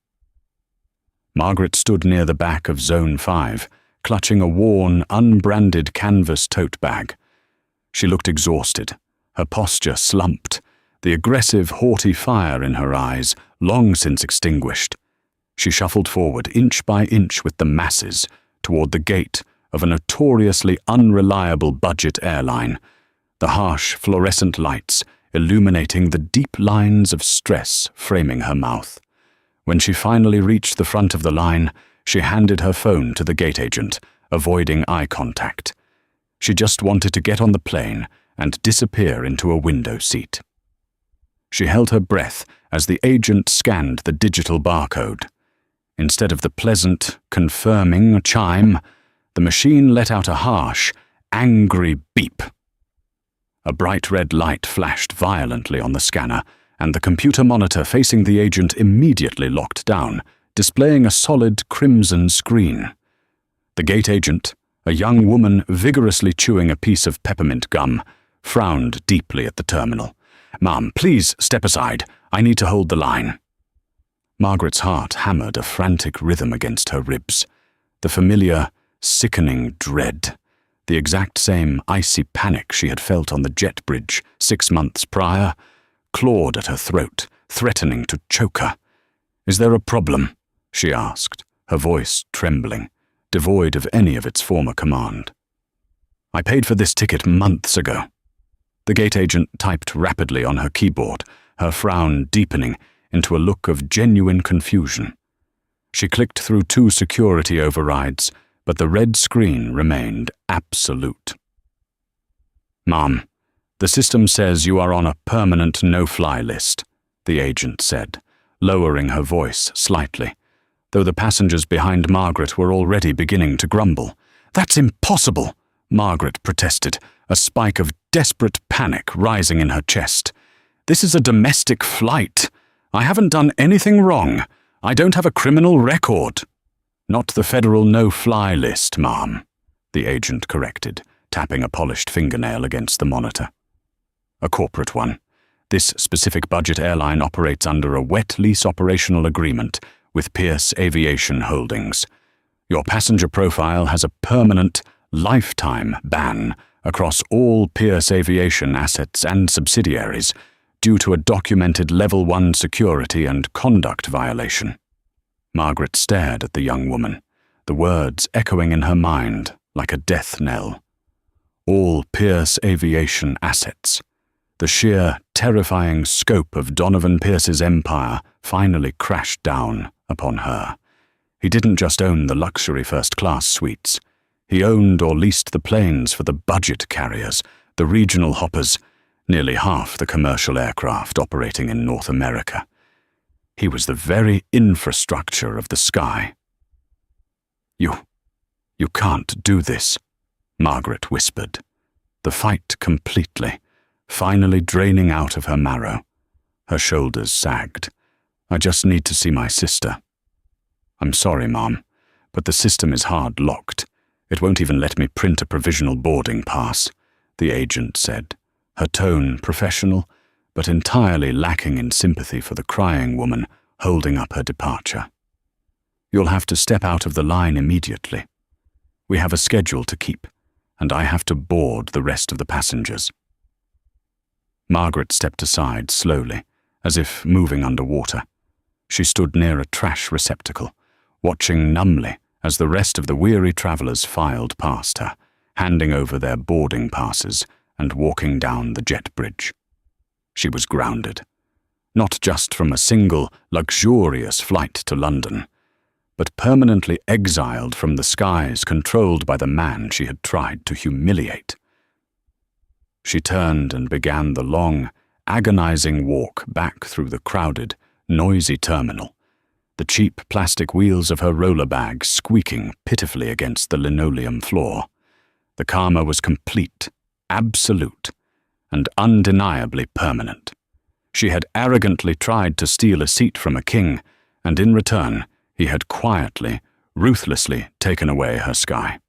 Margaret stood near the back of Zone 5, clutching a worn, unbranded canvas tote bag. She looked exhausted, her posture slumped, the aggressive, haughty fire in her eyes long since extinguished. She shuffled forward inch by inch with the masses toward the gate of a notoriously unreliable budget airline, the harsh fluorescent lights illuminating the deep lines of stress framing her mouth. When she finally reached the front of the line, she handed her phone to the gate agent, avoiding eye contact. She just wanted to get on the plane and disappear into a window seat. She held her breath as the agent scanned the digital barcode. Instead of the pleasant, confirming chime, the machine let out a harsh, angry beep. A bright red light flashed violently on the scanner, and the computer monitor facing the agent immediately locked down, displaying a solid crimson screen. The gate agent, a young woman vigorously chewing a piece of peppermint gum, frowned deeply at the terminal. "Ma'am, please step aside. I need to hold the line." Margaret's heart hammered a frantic rhythm against her ribs. The familiar, sickening dread, the exact same icy panic she had felt on the jet bridge 6 months prior, clawed at her throat, threatening to choke her. "Is there a problem?" she asked, her voice trembling, devoid of any of its former command. "I paid for this ticket months ago." The gate agent typed rapidly on her keyboard, her frown deepening into a look of genuine confusion. She clicked through 2 security overrides, but the red screen remained absolute. "Ma'am, the system says you are on a permanent no-fly list," the agent said, lowering her voice slightly, though the passengers behind Margaret were already beginning to grumble. "That's impossible," Margaret protested, a spike of desperate panic rising in her chest. "This is a domestic flight. I haven't done anything wrong. I don't have a criminal record." "Not the federal no-fly list, ma'am," the agent corrected, tapping a polished fingernail against the monitor. "A corporate one. This specific budget airline operates under a wet lease operational agreement with Pierce Aviation Holdings. Your passenger profile has a permanent, lifetime ban across all Pierce Aviation assets and subsidiaries due to a documented Level 1 security and conduct violation." Margaret stared at the young woman, the words echoing in her mind like a death knell. All Pierce Aviation assets. The sheer, terrifying scope of Donovan Pierce's empire finally crashed down upon her. He didn't just own the luxury first-class suites. He owned or leased the planes for the budget carriers, the regional hoppers, nearly half the commercial aircraft operating in North America. He was the very infrastructure of the sky. You can't do this," Margaret whispered, the fight completely, finally draining out of her marrow. Her shoulders sagged. "I just need to see my sister." "I'm sorry, Mom, but the system is hard-locked. It won't even let me print a provisional boarding pass," the agent said, her tone professional, but entirely lacking in sympathy for the crying woman holding up her departure. "You'll have to step out of the line immediately. We have a schedule to keep, and I have to board the rest of the passengers." Margaret stepped aside slowly, as if moving underwater. She stood near a trash receptacle, watching numbly as the rest of the weary travelers filed past her, handing over their boarding passes and walking down the jet bridge. She was grounded, not just from a single, luxurious flight to London, but permanently exiled from the skies controlled by the man she had tried to humiliate. She turned and began the long, agonizing walk back through the crowded, noisy terminal, the cheap plastic wheels of her roller bag squeaking pitifully against the linoleum floor. The karma was complete, absolute, and undeniably permanent. She had arrogantly tried to steal a seat from a king, and in return, he had quietly, ruthlessly taken away her sky.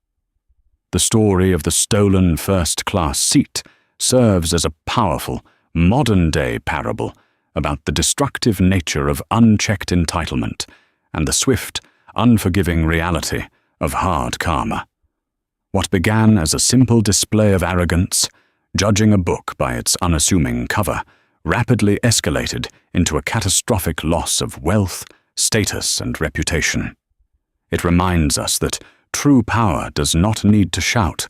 The story of the stolen first-class seat serves as a powerful, modern-day parable about the destructive nature of unchecked entitlement and the swift, unforgiving reality of hard karma. What began as a simple display of arrogance, judging a book by its unassuming cover, rapidly escalated into a catastrophic loss of wealth, status, and reputation. It reminds us that true power does not need to shout,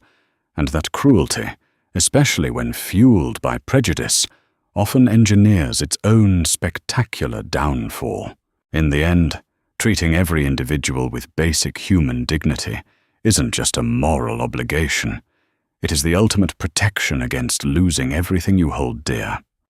and that cruelty, especially when fueled by prejudice, often engineers its own spectacular downfall. In the end, treating every individual with basic human dignity isn't just a moral obligation. It is the ultimate protection against losing everything you hold dear.